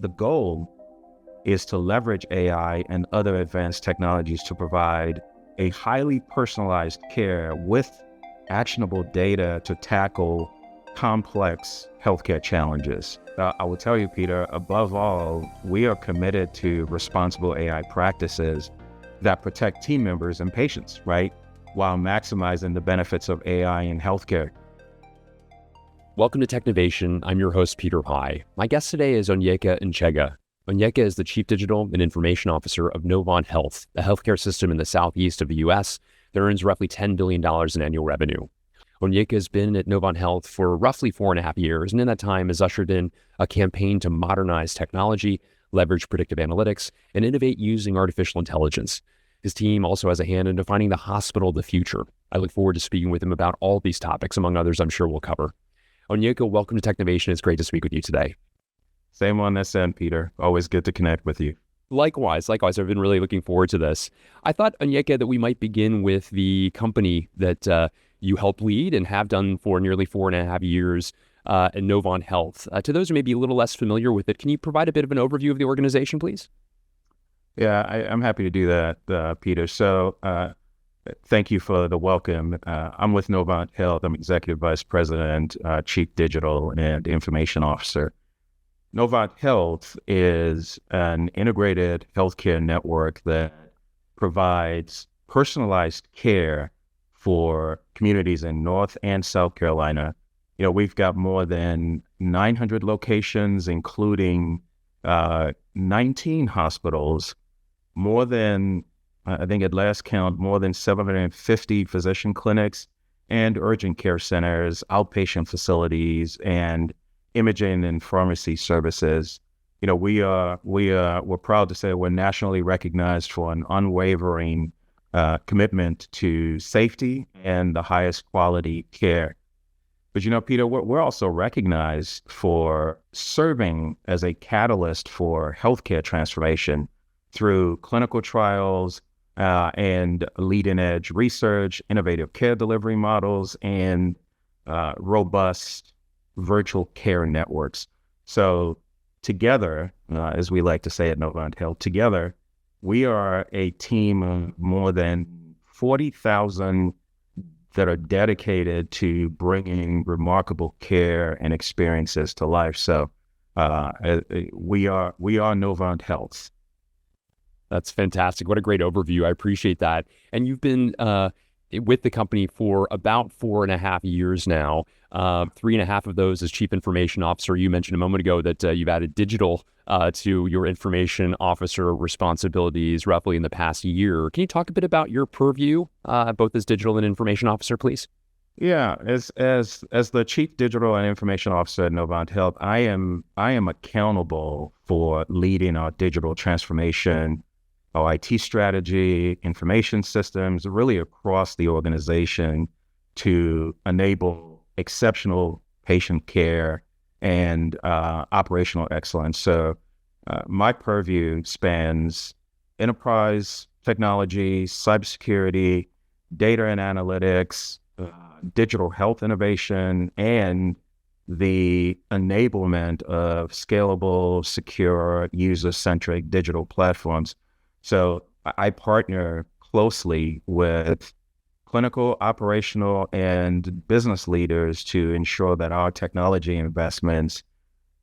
the goal is to leverage AI and other advanced technologies to provide a highly personalized care with actionable data to tackle complex healthcare challenges. I will tell you, Peter, above all, we are committed to responsible AI practices that protect team members and patients, right? While maximizing the benefits of AI in healthcare. Welcome to Technovation. I'm your host, Peter Pai. My guest today is Onyeka Nchege. Onyeka is the Chief Digital and Information Officer of Novant Health, a healthcare system in the southeast of the U.S. that earns roughly $10 billion in annual revenue. Onyeka has been at Novant Health for roughly 4.5 years, and in that time has ushered in a campaign to modernize technology, leverage predictive analytics, and innovate using artificial intelligence. His team also has a hand in defining the hospital of the future. I look forward to speaking with him about all these topics, among others I'm sure we'll cover. Onyeka, welcome to Technovation. It's great to speak with you today. Same on this end, Peter. Always good to connect with you. Likewise. I've been really looking forward to this. I thought, Onyeka, that we might begin with the company that you help lead and have done for nearly 4.5 years at Novant Health. To those who may be a little less familiar with it, can you provide a bit of an overview of the organization, please? Yeah, I'm happy to do that, Peter. So thank you for the welcome. I'm with Novant Health. I'm Executive Vice President, Chief Digital and Information Officer. Novant Health is an integrated healthcare network that provides personalized care for communities in North and South Carolina. You know, we've got more than 900 locations, including 19 hospitals, more than, I think at last count, more than 750 physician clinics and urgent care centers, outpatient facilities, and imaging and pharmacy services. You know, we're proud to say we're nationally recognized for an unwavering commitment to safety and the highest quality care. But, you know, Peter, we're also recognized for serving as a catalyst for healthcare transformation through clinical trials and leading-edge research, innovative care delivery models, and robust virtual care networks. So together, as we like to say at Novant Health, together, we are a team of more than 40,000 that are dedicated to bringing remarkable care and experiences to life. So we are Novant Health. That's fantastic. What a great overview. I appreciate that. And you've been with the company for about 4.5 years now. 3.5 of those as Chief Information Officer. You mentioned a moment ago that you've added digital to your information officer responsibilities roughly in the past year. Can you talk a bit about your purview, both as digital and information officer, please? Yeah, as the Chief Digital and Information Officer at Novant Health, I am accountable for leading our digital transformation, our IT strategy, information systems, really across the organization to enable exceptional patient care and operational excellence. So my purview spans enterprise technology, cybersecurity, data and analytics, digital health innovation, and the enablement of scalable, secure, user-centric digital platforms. So I partner closely with clinical, operational, and business leaders to ensure that our technology investments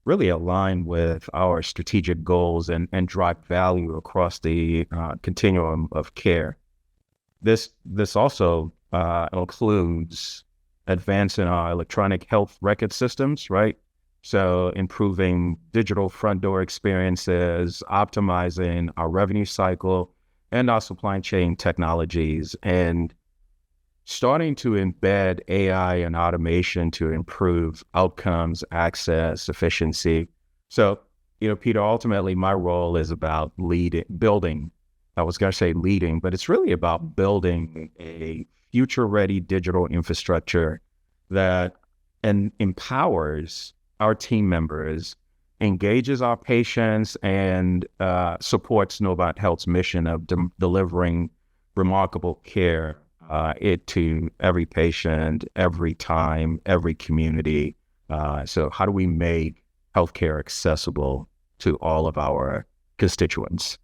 really align with our strategic goals and drive value across the continuum of care. This also includes advancing our electronic health record systems, right? So improving digital front door experiences, optimizing our revenue cycle and our supply chain technologies, and starting to embed AI and automation to improve outcomes, access, efficiency. So, you know, Peter, ultimately my role is about building. I was going to say leading, but it's really about building a future-ready digital infrastructure that empowers our team members, engages our patients, and supports Novant Health's mission of delivering remarkable care to every patient, every time, every community. So how do we make healthcare accessible to all of our constituents.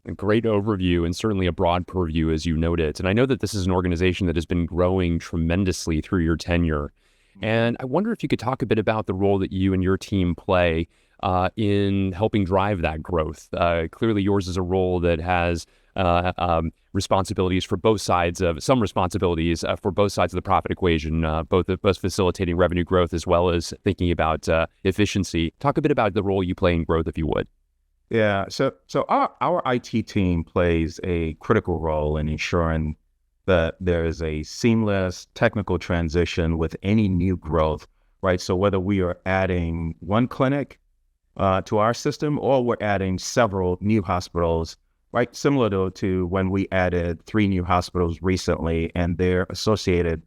A great overview and certainly a broad purview, as you noted. And I know that this is an organization that has been growing tremendously through your tenure. And I wonder if you could talk a bit about the role that you and your team play in helping drive that growth. Clearly, yours is a role that has responsibilities for both sides of for both sides of the profit equation, both facilitating revenue growth as well as thinking about efficiency. Talk a bit about the role you play in growth, if you would. Yeah, so our IT team plays a critical role in ensuring that there is a seamless technical transition with any new growth, right? So whether we are adding one clinic to our system or we're adding several new hospitals, right? Similar to when we added 3 new hospitals recently and their associated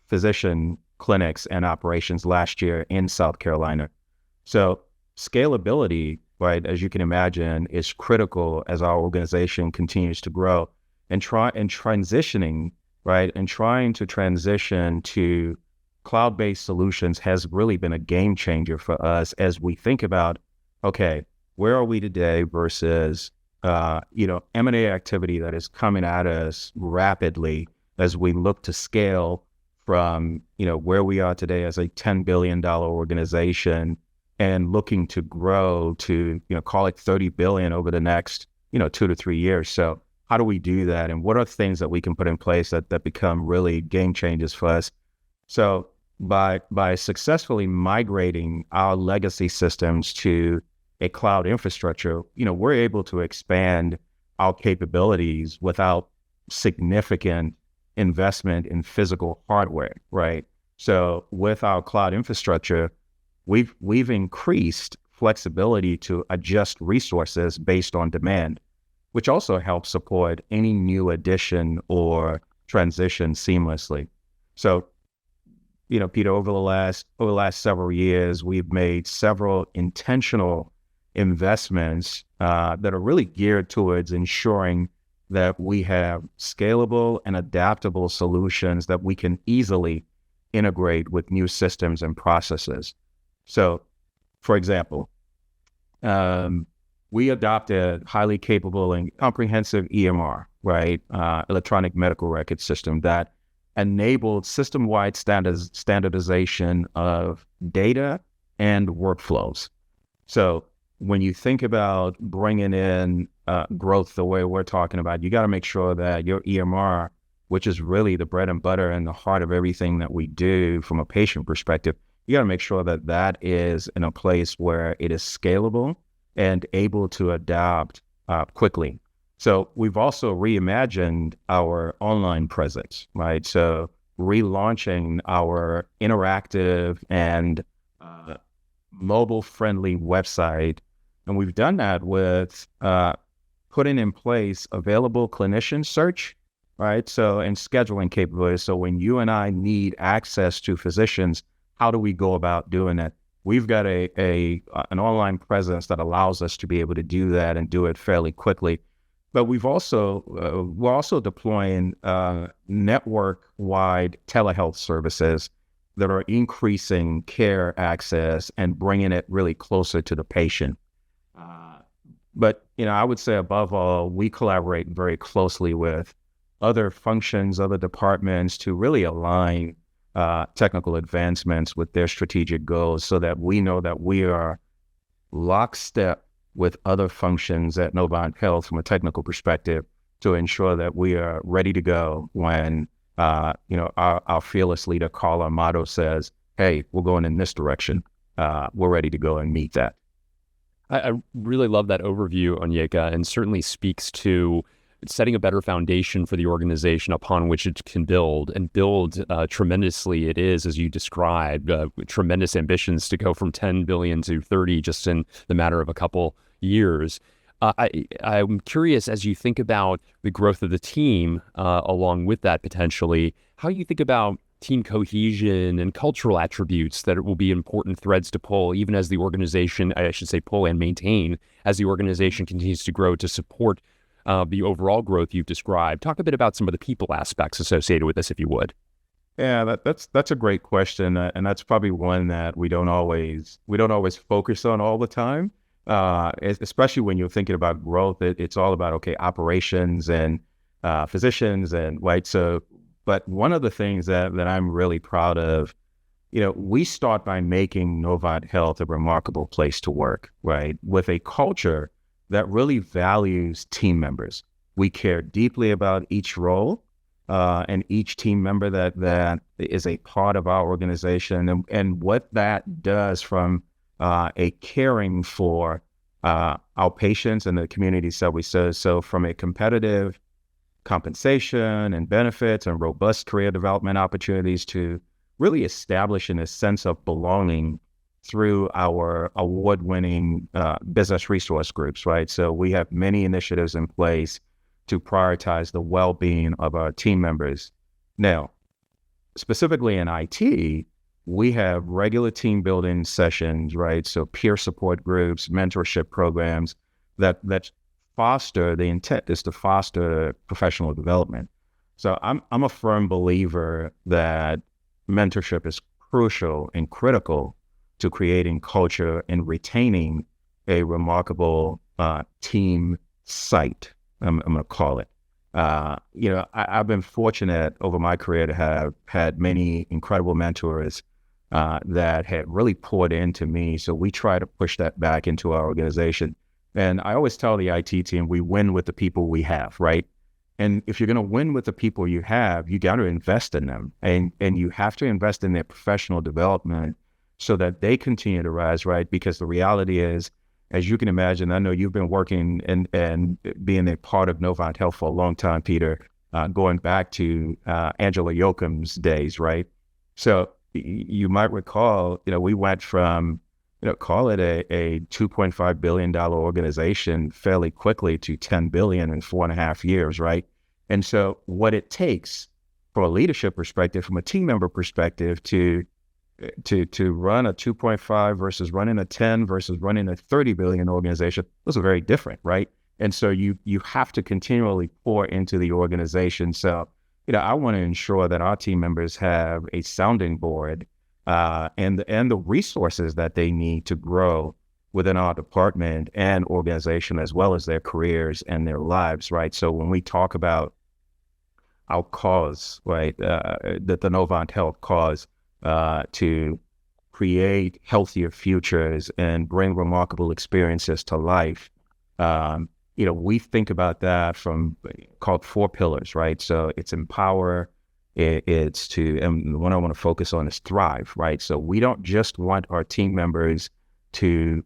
physician clinics and operations last year in South Carolina. So scalability, right, as you can imagine, is critical as our organization continues to grow and transitioning, right, and trying to transition to cloud-based solutions has really been a game changer for us as we think about, okay, where are we today versus, M&A activity that is coming at us rapidly as we look to scale from, where we are today as a $10 billion organization and looking to grow to, call it 30 billion over the next, 2 to 3 years. So how do we do that? And what are things that we can put in place that become really game changers for us? So by successfully migrating our legacy systems to a cloud infrastructure, we're able to expand our capabilities without significant investment in physical hardware, right? So with our cloud infrastructure, we've increased flexibility to adjust resources based on demand, which also helps support any new addition or transition seamlessly. So, Peter, over the last several years, we've made several intentional investments that are really geared towards ensuring that we have scalable and adaptable solutions that we can easily integrate with new systems and processes. So, for example, we adopted highly capable and comprehensive EMR, right? Electronic medical record system that enabled system-wide standardization of data and workflows. So when you think about bringing in growth the way we're talking about, you got to make sure that your EMR, which is really the bread and butter and the heart of everything that we do from a patient perspective, you got to make sure that that is in a place where it is scalable and able to adapt quickly. So we've also reimagined our online presence, right? So relaunching our interactive and mobile-friendly website. And we've done that with putting in place available clinician search, right? So, and scheduling capabilities. So when you and I need access to physicians, how do we go about doing that? We've got an online presence that allows us to be able to do that and do it fairly quickly. But we're also deploying network-wide telehealth services that are increasing care access and bringing it really closer to the patient. But I would say above all, we collaborate very closely with other functions, other departments to really align technical advancements with their strategic goals so that we know that we are lockstep with other functions at Novant Health from a technical perspective to ensure that we are ready to go when, our fearless leader, Carl Amato, says, hey, we're going in this direction. We're ready to go and meet that. I really love that overview, Onyeka, and certainly speaks to setting a better foundation for the organization upon which it can build tremendously. It is, as you described, tremendous ambitions to go from 10 billion to 30 just in the matter of a couple years. I'm curious, as you think about the growth of the team, along with that potentially, how you think about team cohesion and cultural attributes that will be important threads to pull, even as the organization, I should say pull and maintain, as the organization continues to grow to support the overall growth you've described. Talk a bit about some of the people aspects associated with this, if you would. Yeah, that's a great question, and that's probably one that we don't always focus on all the time. Especially when you're thinking about growth, it's all about okay operations and physicians and right. So, but one of the things that I'm really proud of, we start by making Novant Health a remarkable place to work, right, with a culture that really values team members. We care deeply about each role and each team member that is a part of our organization, and what that does from a caring for our patients and the communities that we serve. So from a competitive compensation and benefits and robust career development opportunities to really establishing a sense of belonging through our award-winning business resource groups, right? So we have many initiatives in place to prioritize the well-being of our team members. Now, specifically in IT, we have regular team building sessions, right? So peer support groups, mentorship programs that foster, the intent is to foster professional development. So I'm a firm believer that mentorship is crucial and critical to creating culture and retaining a remarkable team site. I'm going to call it. I've been fortunate over my career to have had many incredible mentors that had really poured into me. So we try to push that back into our organization. And I always tell the IT team, we win with the people we have, right? And if you're going to win with the people you have, you got to invest in them, and you have to invest in their professional development so that they continue to rise, right? Because the reality is, as you can imagine, I know you've been working and being a part of Novant Health for a long time, Peter, going back to Angela Yoakum's days, right? So you might recall, we went from, call it a $2.5 billion organization fairly quickly to 10 billion in 4.5 years, right? And so what it takes from a leadership perspective, from a team member perspective, to run a 2.5 versus running a 10 versus running a 30 billion organization, those are very different, right? And so you have to continually pour into the organization. So, I want to ensure that our team members have a sounding board and the resources that they need to grow within our department and organization, as well as their careers and their lives, right? So when we talk about our cause, right, the Novant Health cause, to create healthier futures and bring remarkable experiences to life. We think about that from called 4 pillars, right? So it's empower, it's to, and the one I want to focus on is thrive, right? So we don't just want our team members to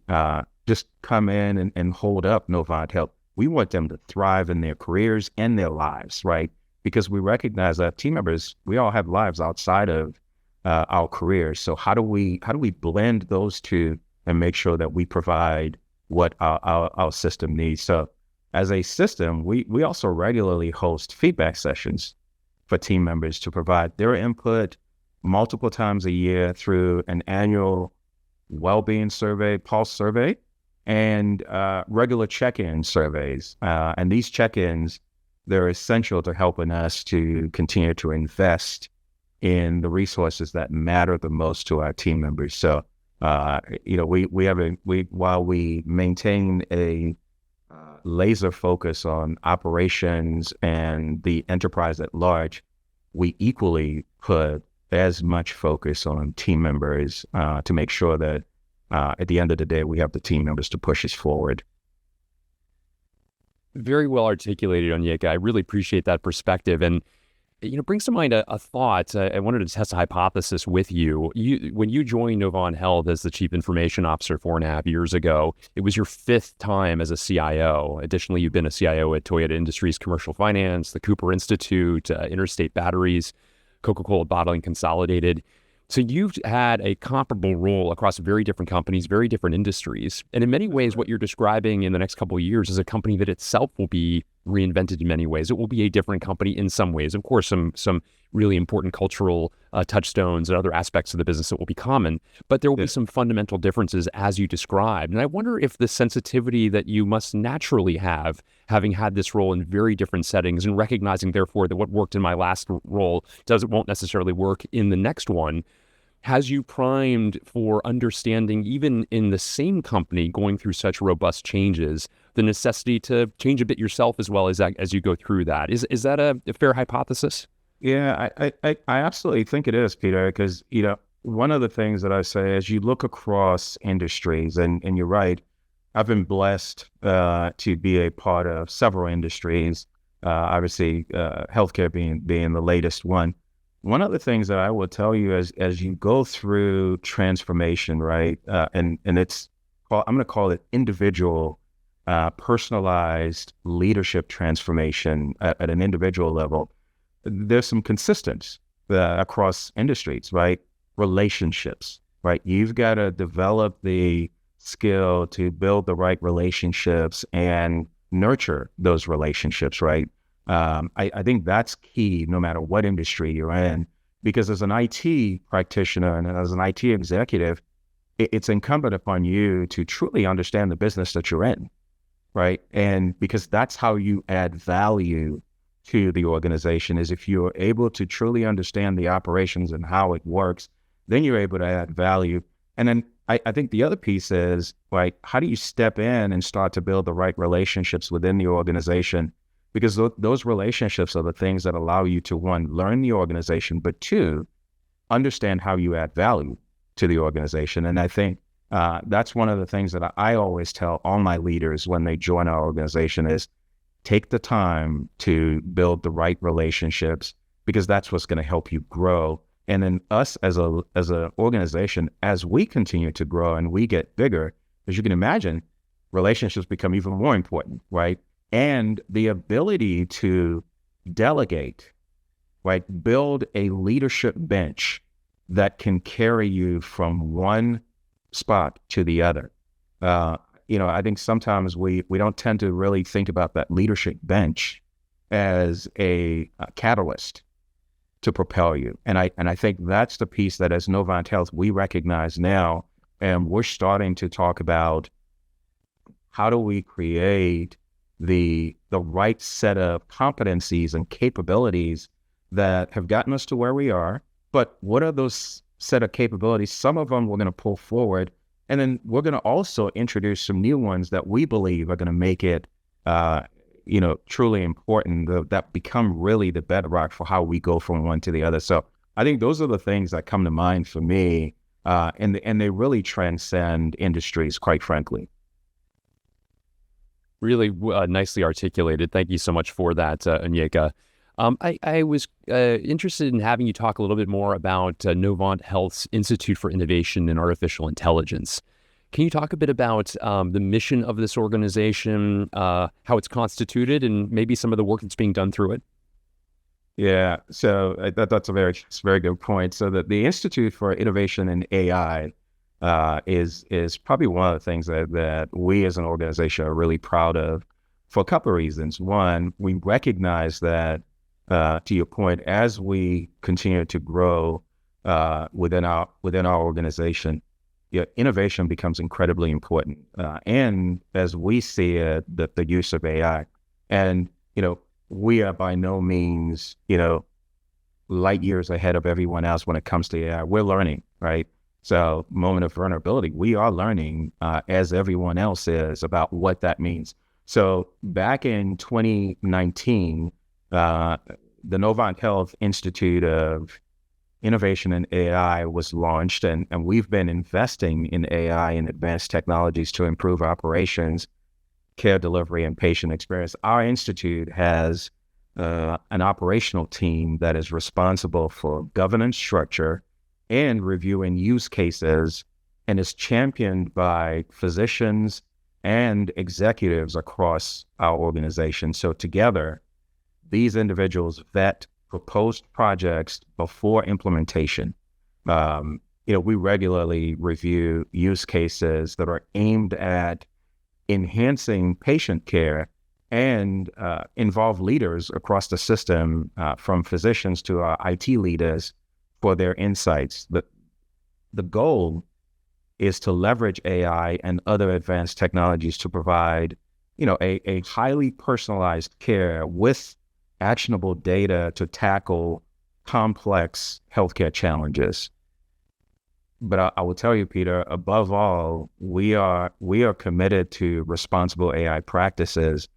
just come in and hold up Novant Health. We want them to thrive in their careers and their lives, right? Because we recognize that team members, we all have lives outside of our careers. So how do we blend those two and make sure that we provide what our system needs? So as a system, we also regularly host feedback sessions for team members to provide their input multiple times a year through an annual well-being survey, pulse survey, and regular check-in surveys. And these check-ins, they're essential to helping us to continue to invest in the resources that matter the most to our team members. So, while we maintain a laser focus on operations and the enterprise at large, we equally put as much focus on team members to make sure that at the end of the day, we have the team members to push us forward. Very well articulated, Onyeka. I really appreciate that perspective. And brings to mind a thought. I wanted to test a hypothesis with you. When you joined Novant Health as the Chief Information Officer 4.5 years ago, it was your 5th time as a CIO. Additionally, you've been a CIO at Toyota Industries Commercial Finance, the Cooper Institute, Interstate Batteries, Coca-Cola Bottling Consolidated. So you've had a comparable role across very different companies, very different industries. And in many ways, what you're describing in the next couple of years is a company that itself will be reinvented in many ways. It will be a different company in some ways. Of course, some really important cultural touchstones and other aspects of the business that will be common, but there will be some fundamental differences as you described. And I wonder if the sensitivity that you must naturally have, having had this role in very different settings and recognizing therefore that what worked in my last role won't necessarily work in the next one, has you primed for understanding, even in the same company going through such robust changes, the necessity to change a bit yourself as well as you go through that? Is that a fair hypothesis? Yeah, I absolutely think it is, Peter, because, one of the things that I say as you look across industries, and you're right, I've been blessed to be a part of several industries, obviously healthcare being the latest one. One of the things that I will tell you as you go through transformation, right, and I'm going to call it individual, personalized leadership transformation at an individual level. There's some consistency across industries, right? Relationships, right? You've got to develop the skill to build the right relationships and nurture those relationships, right? I think that's key no matter what industry you're in, because as an IT practitioner and as an IT executive, it's incumbent upon you to truly understand the business that you're in, right? And because that's how you add value to the organization, is if you're able to truly understand the operations and how it works, then you're able to add value. And then I think the other piece is, right, how do you step in and start to build the right relationships within the organization? Because those relationships are the things that allow you to, one, learn the organization, but two, understand how you add value to the organization. And I think that's one of the things that I always tell all my leaders when they join our organization is take the time to build the right relationships, because that's what's going to help you grow. And then us as an organization, as we continue to grow and we get bigger, as you can imagine, relationships become even more important, right? And the ability to delegate, right? Build a leadership bench that can carry you from one spot to the other. I think sometimes we don't tend to really think about that leadership bench as a catalyst to propel you. And I think that's the piece that as Novant Health, we recognize now, and we're starting to talk about how do we create the right set of competencies and capabilities that have gotten us to where we are. But what are those set of capabilities? Some of them we're going to pull forward, and then we're going to also introduce some new ones that we believe are going to make it, truly important, that become really the bedrock for how we go from one to the other. So I think those are the things that come to mind for me, and they really transcend industries, quite frankly. Really nicely articulated. Thank you so much for that, Onyeka. I was interested in having you talk a little bit more about Novant Health's Institute for Innovation in Artificial Intelligence. Can you talk a bit about the mission of this organization, how it's constituted, and maybe some of the work that's being done through it? Yeah, so that's a very good point. So the Institute for Innovation in AI is probably one of the things that we as an organization are really proud of for a couple of reasons. One, we recognize that, to your point, as we continue to grow within our organization, innovation becomes incredibly important. And as we see it, the use of AI, and we are by no means light years ahead of everyone else when it comes to AI. We're learning, right? So moment of vulnerability, we are learning as everyone else is about what that means. So back in 2019, the Novant Health Institute of Innovation in AI was launched, and we've been investing in AI and advanced technologies to improve operations, care delivery, and patient experience. Our institute has an operational team that is responsible for governance structure and reviewing use cases, and is championed by physicians and executives across our organization. So together, these individuals vet proposed projects before implementation. We regularly review use cases that are aimed at enhancing patient care and involve leaders across the system, from physicians to our IT leaders, for their insights. The goal is to leverage AI and other advanced technologies to provide, a highly personalized care with actionable data to tackle complex healthcare challenges. But I will tell you, Peter, above all, we are committed to responsible AI practices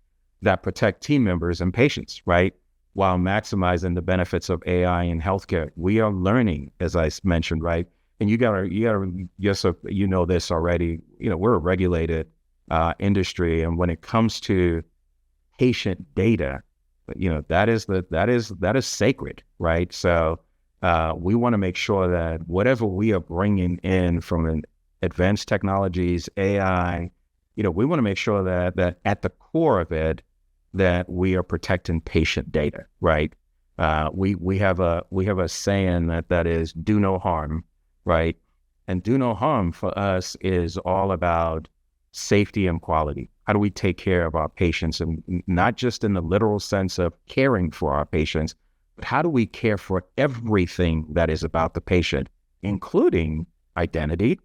that protect team members and patients, right? While maximizing the benefits of AI in healthcare. We are learning, as I mentioned, right? And you gotta, yes, you know this already. We're a regulated industry, and when it comes to patient data, that is sacred, right? So we want to make sure that whatever we are bringing in from an advanced technologies, AI, we want to make sure that at the core of it, that we are protecting patient data, right? We have a saying that is do no harm, right? And do no harm for us is all about safety and quality. How do we take care of our patients, and not just in the literal sense of caring for our patients, but how do we care for everything that is about the patient, including identity,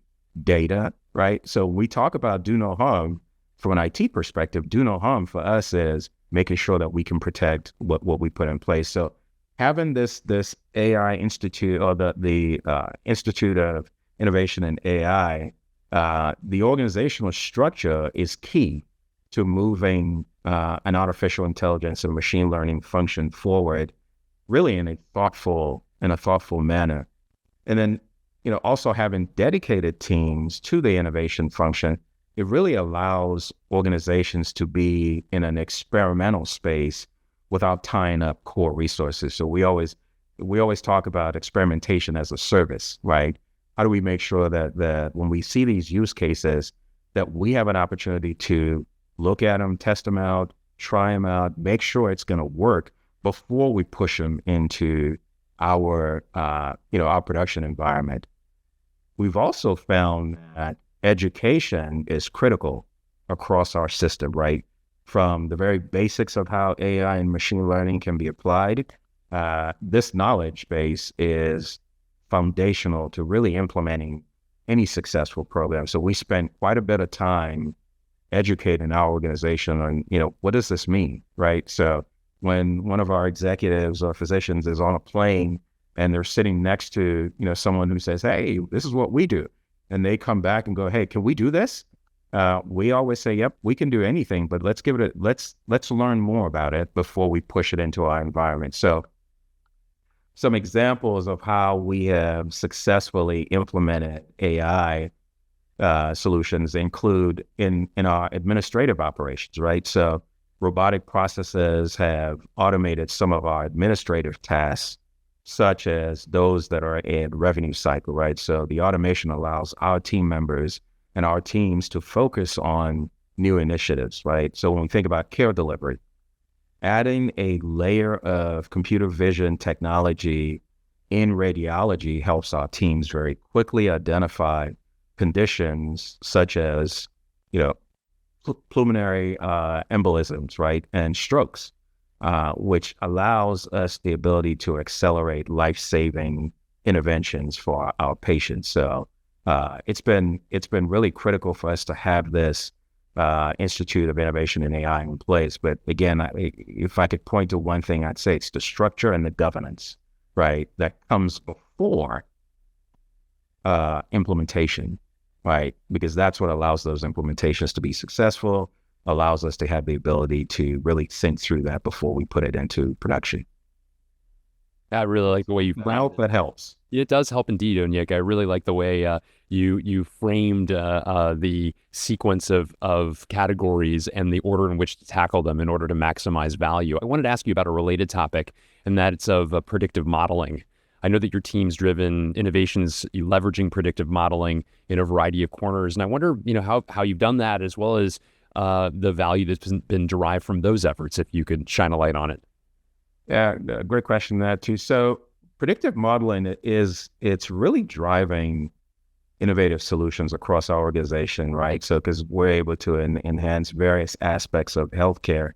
data, right? So we talk about do no harm from an IT perspective. Do no harm for us is making sure that we can protect what we put in place. So having this AI institute, or the Institute of Innovation in AI, the organizational structure is key to moving an artificial intelligence and machine learning function forward, really in a thoughtful manner. And then, also having dedicated teams to the innovation function, it really allows organizations to be in an experimental space without tying up core resources. So we always talk about experimentation as a service, right? How do we make sure that when we see these use cases, that we have an opportunity to look at them, test them out, try them out, make sure it's going to work before we push them into our production environment. We've also found that education is critical across our system, right? From the very basics of how AI and machine learning can be applied, this knowledge base is foundational to really implementing any successful program. So we spend quite a bit of time educating our organization on, what does this mean, right? So when one of our executives or physicians is on a plane and they're sitting next to, someone who says, hey, this is what we do, and they come back and go, hey, can we do this? We always say, yep, we can do anything, but let's learn more about it before we push it into our environment. So some examples of how we have successfully implemented AI solutions include in our administrative operations, right? So robotic processes have automated some of our administrative tasks, such as those that are in revenue cycle, right? So the automation allows our team members and our teams to focus on new initiatives, right? So when we think about care delivery, adding a layer of computer vision technology in radiology helps our teams very quickly identify conditions such as, pulmonary embolisms, right? And strokes, which allows us the ability to accelerate life-saving interventions for our patients. So it's been really critical for us to have this Institute of Innovation in AI in place. But again, if I could point to one thing, I'd say it's the structure and the governance, right? That comes before implementation, right? Because that's what allows those implementations to be successful, allows us to have the ability to really think through that before we put it into production. I really like the way you. I hope that helps. It does help indeed, Onyeka. I really like the way you framed the sequence of categories and the order in which to tackle them in order to maximize value. I wanted to ask you about a related topic, and that's of predictive modeling. I know that your team's driven innovations leveraging predictive modeling in a variety of corners, and I wonder, how you've done that, as well as the value that's been derived from those efforts, if you could shine a light on it. Yeah, great question that too. So predictive modeling it's really driving innovative solutions across our organization, right? So because we're able to enhance various aspects of healthcare.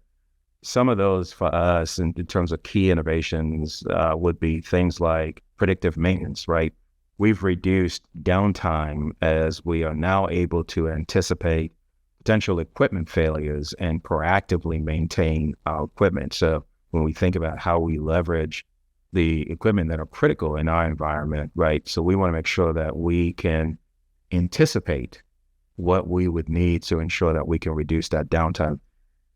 some of those for us in terms of key innovations would be things like predictive maintenance, right? We've reduced downtime as we are now able to anticipate potential equipment failures and proactively maintain our equipment. So when we think about how we leverage the equipment that are critical in our environment, right? So we want to make sure that we can anticipate what we would need to ensure that we can reduce that downtime.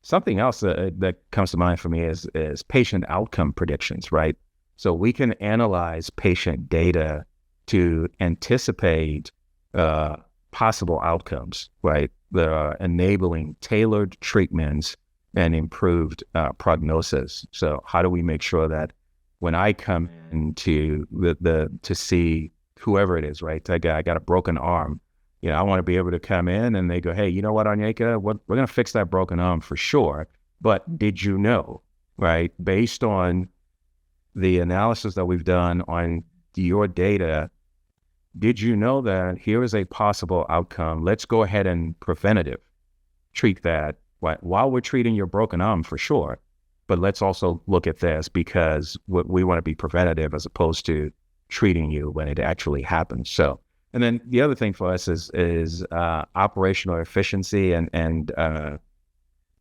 Something else that comes to mind for me is patient outcome predictions, right? So we can analyze patient data to anticipate possible outcomes, right? That are enabling tailored treatments and improved prognosis. So how do we make sure that when I come in to see whoever it is, right? I got a broken arm. I want to be able to come in and they go, hey, you know what, Onyeka, we're going to fix that broken arm for sure. But did you know, right? Based on the analysis that we've done on your data, did you know that here is a possible outcome? Let's go ahead and preventative treat that while we're treating your broken arm for sure. But let's also look at this because we want to be preventative as opposed to treating you when it actually happens. So, and then the other thing for us is operational efficiency and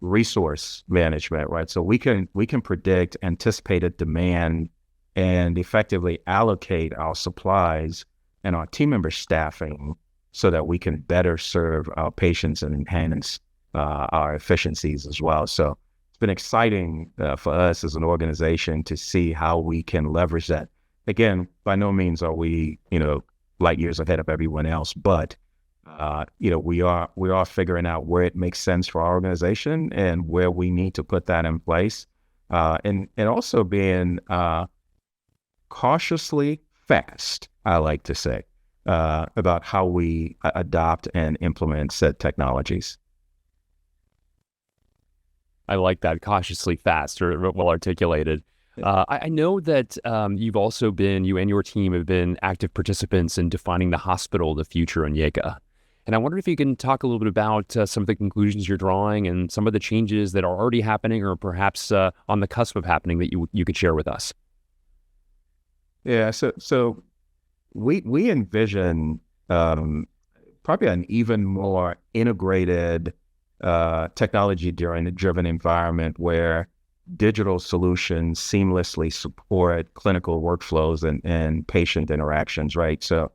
resource management, right? So we can predict anticipated demand and effectively allocate our supplies and our team member staffing so that we can better serve our patients and enhance our efficiencies as well. So it's been exciting for us as an organization to see how we can leverage that. Again, by no means are we, light years ahead of everyone else, but we are figuring out where it makes sense for our organization and where we need to put that in place, and also being cautiously fast, I like to say, about how we adopt and implement said technologies. I like that, cautiously fast, or well articulated. I know that you and your team have been active participants in defining the hospital of the future, Onyeka. And I wonder if you can talk a little bit about some of the conclusions you're drawing and some of the changes that are already happening or perhaps on the cusp of happening that you could share with us. Yeah, so we envision probably an even more integrated technology-driven environment where digital solutions seamlessly support clinical workflows and patient interactions, right? So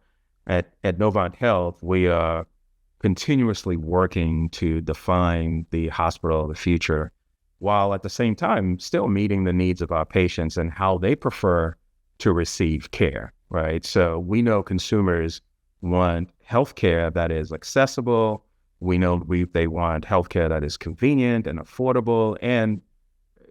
at Novant Health, we are continuously working to define the hospital of the future, while at the same time still meeting the needs of our patients and how they prefer to receive care, right? So we know consumers want healthcare that is accessible. We know they want healthcare that is convenient and affordable and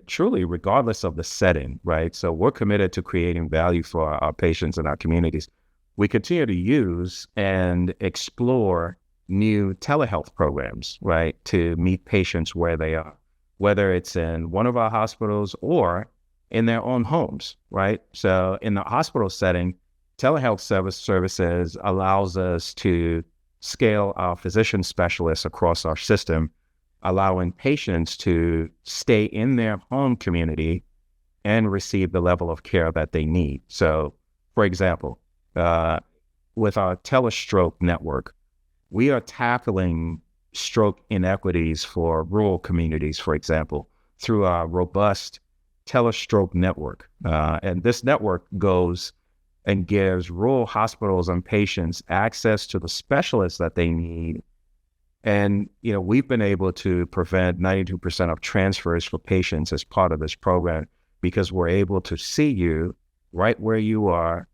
truly regardless of the setting, right? So we're committed to creating value for our patients and our communities. We continue to use and explore new telehealth programs, right, to meet patients where they are, whether it's in one of our hospitals or in their own homes, right? So in the hospital setting, telehealth services allows us to scale our physician specialists across our system, allowing patients to stay in their home community and receive the level of care that they need. So, for example, with our telestroke network, we are tackling stroke inequities for rural communities, for example, through our robust telestroke network. And this network goes and gives rural hospitals and patients access to the specialists that they need. And, we've been able to prevent 92% of transfers for patients as part of this program because we're able to see you right where you are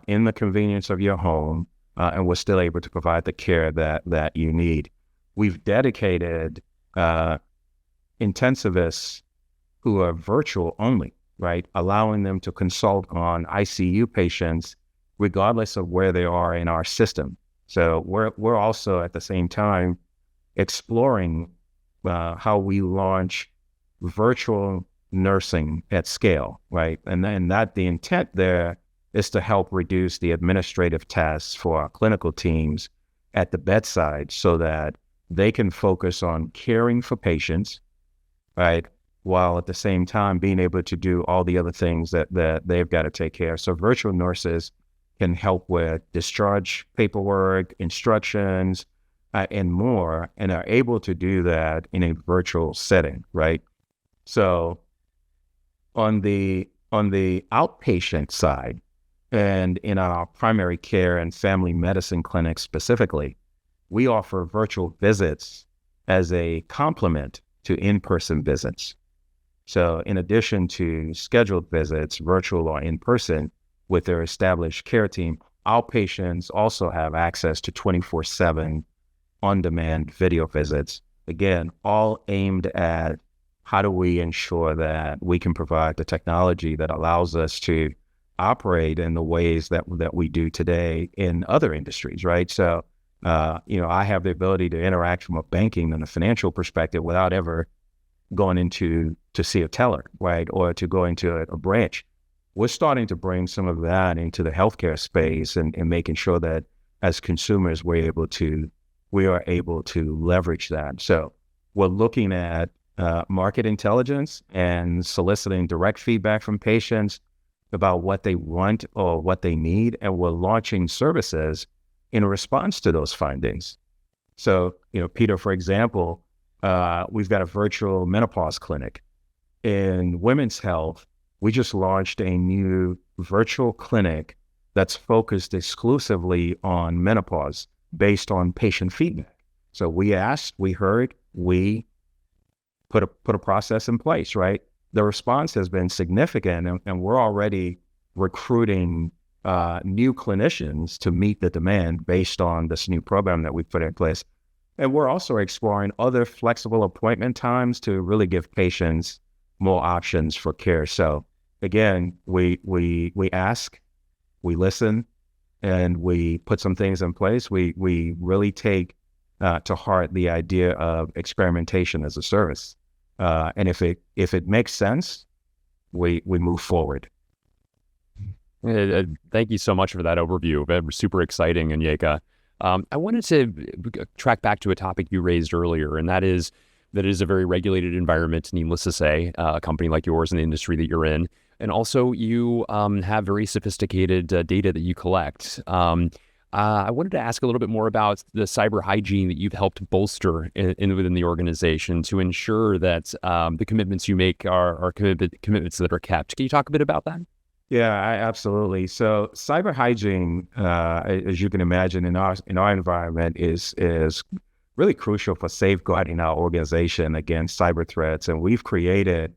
in the convenience of your home, and we're still able to provide the care that you need. We've dedicated intensivists who are virtual only, right? Allowing them to consult on ICU patients regardless of where they are in our system. So we're also at the same time exploring how we launch virtual nursing at scale, right? And then the intent there is to help reduce the administrative tasks for our clinical teams at the bedside so that they can focus on caring for patients, right? while at the same time being able to do all the other things that they've got to take care of. So virtual nurses can help with discharge paperwork, instructions, and more, and are able to do that in a virtual setting, right? So on the outpatient side, and in our primary care and family medicine clinics specifically, we offer virtual visits as a complement to in-person visits. So in addition to scheduled visits, virtual or in-person, with their established care team, outpatients also have access to 24/7 on-demand video visits. Again, all aimed at how do we ensure that we can provide the technology that allows us to operate in the ways that we do today in other industries, right? So, I have the ability to interact from a banking and a financial perspective without ever going to see a teller, right? Or to go into a branch. We're starting to bring some of that into the healthcare space and making sure that as consumers, we are able to leverage that. So we're looking at market intelligence and soliciting direct feedback from patients about what they want or what they need, and we're launching services in response to those findings. So, Peter, for example, we've got a virtual menopause clinic. In women's health, we just launched a new virtual clinic that's focused exclusively on menopause based on patient feedback. So we asked, we heard, we put a process in place, right? The response has been significant, and we're already recruiting new clinicians to meet the demand based on this new program that we put in place. And we're also exploring other flexible appointment times to really give patients more options for care. So again, we ask, we listen, and we put some things in place. We really take to heart the idea of experimentation as a service. And if it makes sense, we move forward. Thank you so much for that overview. Super exciting, Onyeka. I wanted to track back to a topic you raised earlier, and that is that it is a very regulated environment, needless to say, a company like yours in the industry that you're in. And also you have very sophisticated data that you collect. I wanted to ask a little bit more about the cyber hygiene that you've helped bolster within the organization to ensure that the commitments you make are commitments that are kept. Can you talk a bit about that? Yeah, absolutely. So cyber hygiene, as you can imagine, in our environment is really crucial for safeguarding our organization against cyber threats. And we've created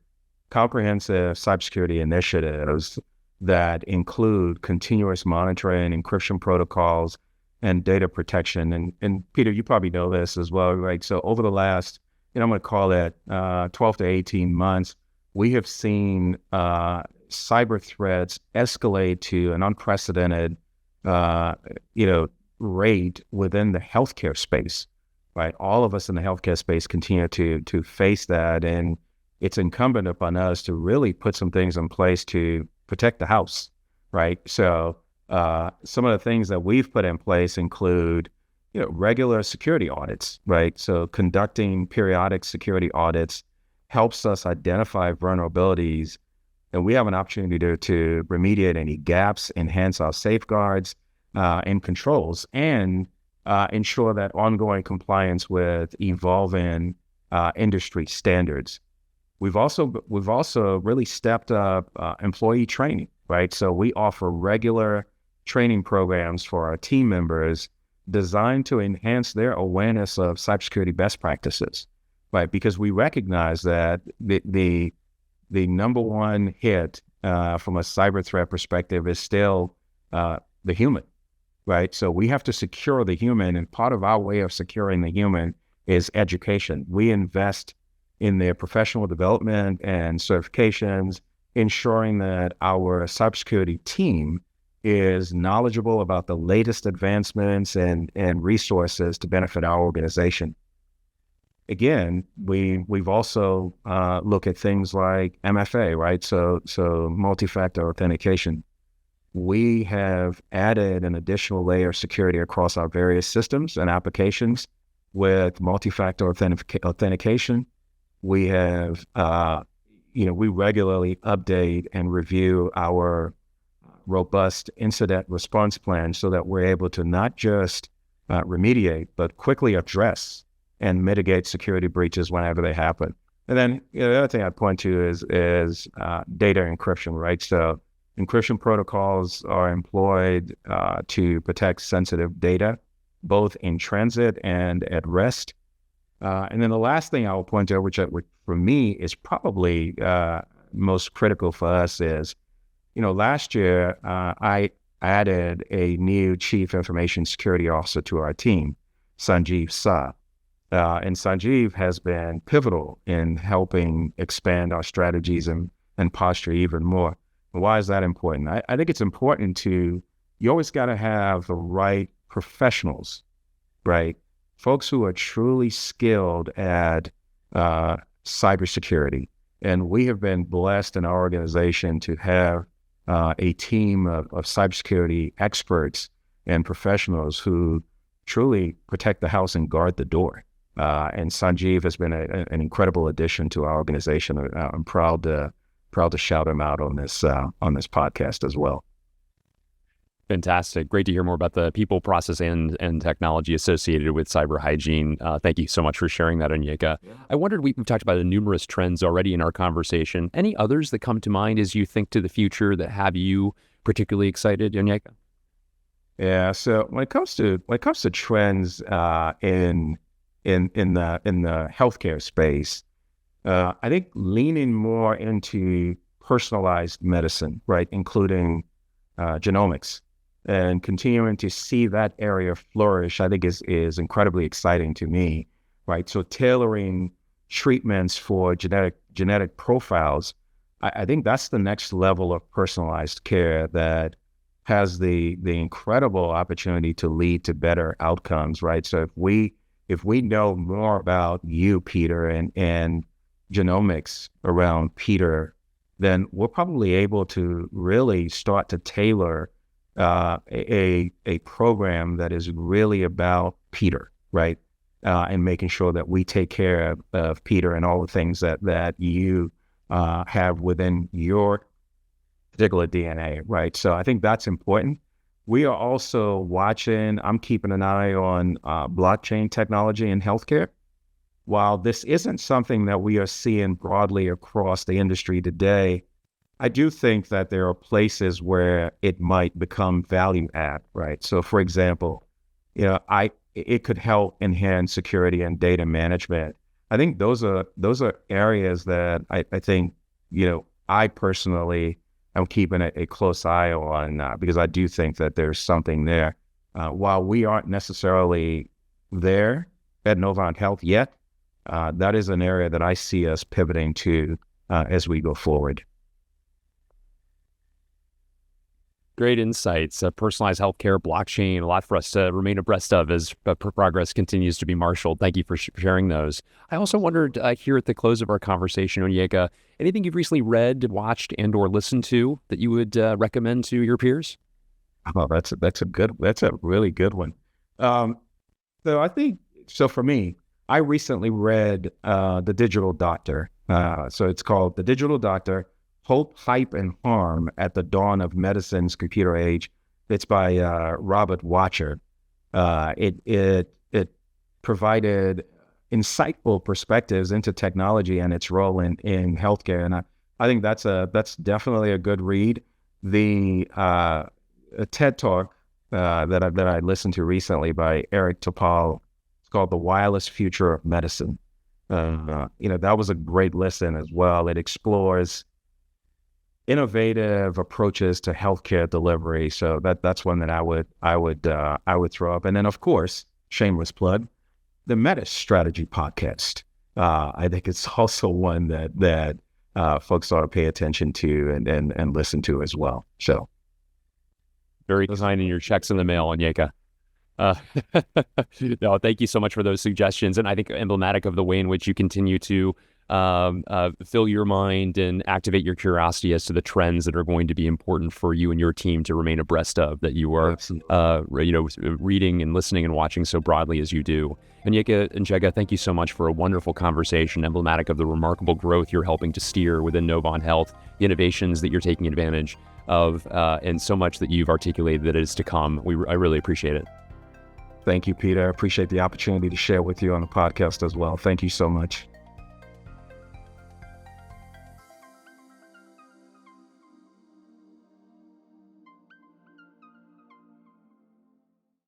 comprehensive cybersecurity initiatives that include continuous monitoring, encryption protocols, and data protection. And Peter, you probably know this as well, right? So over the last, I'm going to call it 12 to 18 months, we have seen cyber threats escalate to an unprecedented, rate within the healthcare space, right? All of us in the healthcare space continue to face that, and it's incumbent upon us to really put some things in place to protect the house, right? So some of the things that we've put in place include, regular security audits, right? So conducting periodic security audits helps us identify vulnerabilities, and we have an opportunity to remediate any gaps, enhance our safeguards and controls, and ensure that ongoing compliance with evolving industry standards. We've also really stepped up employee training, right? So we offer regular training programs for our team members designed to enhance their awareness of cybersecurity best practices, right? Because we recognize that the number one hit from a cyber threat perspective is still the human, right? So we have to secure the human, and part of our way of securing the human is education. We invest in their professional development and certifications, ensuring that our cybersecurity team is knowledgeable about the latest advancements and resources to benefit our organization. Again, we've also looked at things like MFA, right? So multi-factor authentication. We have added an additional layer of security across our various systems and applications with multi-factor authentication. We have we regularly update and review our robust incident response plan so that we're able to not just remediate, but quickly address and mitigate security breaches whenever they happen. And then the other thing I'd point to is data encryption, right? So encryption protocols are employed to protect sensitive data, both in transit and at rest. And then the last thing I will point to, which for me is probably most critical for us, is, last year I added a new Chief Information Security Officer to our team, Sanjeev Shah. And Sanjeev has been pivotal in helping expand our strategies and posture even more. Why is that important? I think it's important you always got to have the right professionals, right? Folks who are truly skilled at cybersecurity. And we have been blessed in our organization to have a team of cybersecurity experts and professionals who truly protect the house and guard the door. And Sanjeev has been an incredible addition to our organization. I'm proud to shout him out on this podcast as well. Fantastic. Great to hear more about the people, process, and technology associated with cyber hygiene. Thank you so much for sharing that, Onyeka. Yeah. I wondered, we've talked about the numerous trends already in our conversation. Any others that come to mind as you think to the future that have you particularly excited, Onyeka? Yeah. So when it comes to trends in the healthcare space, I think leaning more into personalized medicine, right, including genomics, and continuing to see that area flourish, I think is incredibly exciting to me, right? So tailoring treatments for genetic profiles, I think that's the next level of personalized care that has the incredible opportunity to lead to better outcomes, right? So if we know more about you, Peter, and genomics around Peter, then we're probably able to really start to tailor a program that is really about Peter, right? And making sure that we take care of Peter and all the things that you have within your particular DNA, right? So I think that's important. We are also I'm keeping an eye on blockchain technology in healthcare. While this isn't something that we are seeing broadly across the industry today, I do think that there are places where it might become value add, right? So for example, it could help enhance security and data management. I think those are areas that I think, I personally am keeping a close eye on because I do think that there's something there. While we aren't necessarily there at Novant Health yet, that is an area that I see us pivoting to as we go forward. Great insights. Personalized healthcare, blockchain, a lot for us to remain abreast of as progress continues to be marshaled. Thank you for sharing those. I also wondered here at the close of our conversation, Onyeka, anything you've recently read, watched, and or listened to that you would recommend to your peers? Oh, that's a really good one. So for me, I recently read The Digital Doctor. So it's called The Digital Doctor: Hope, Hype, and Harm at the Dawn of Medicine's Computer Age. It's by Robert Watcher. It provided insightful perspectives into technology and its role in healthcare, and I think that's definitely a good read. The TED Talk that I listened to recently by Eric Topol, it's called The Wireless Future of Medicine. That was a great listen as well. It explores innovative approaches to healthcare delivery. So that's one that I would throw up. And then, of course, shameless plug, the Meta Strategy podcast. I think it's also one that folks ought to pay attention to and listen to as well. So, very kind in your checks in the mail, Onyeka. No, thank you so much for those suggestions. And I think emblematic of the way in which you continue to fill your mind and activate your curiosity as to the trends that are going to be important for you and your team to remain abreast of, that you are, reading and listening and watching so broadly as you do. Onyeka Nchege, thank you so much for a wonderful conversation, emblematic of the remarkable growth you're helping to steer within Novant Health, the innovations that you're taking advantage of, and so much that you've articulated that is to come. I really appreciate it. Thank you, Peter. I appreciate the opportunity to share with you on the podcast as well. Thank you so much.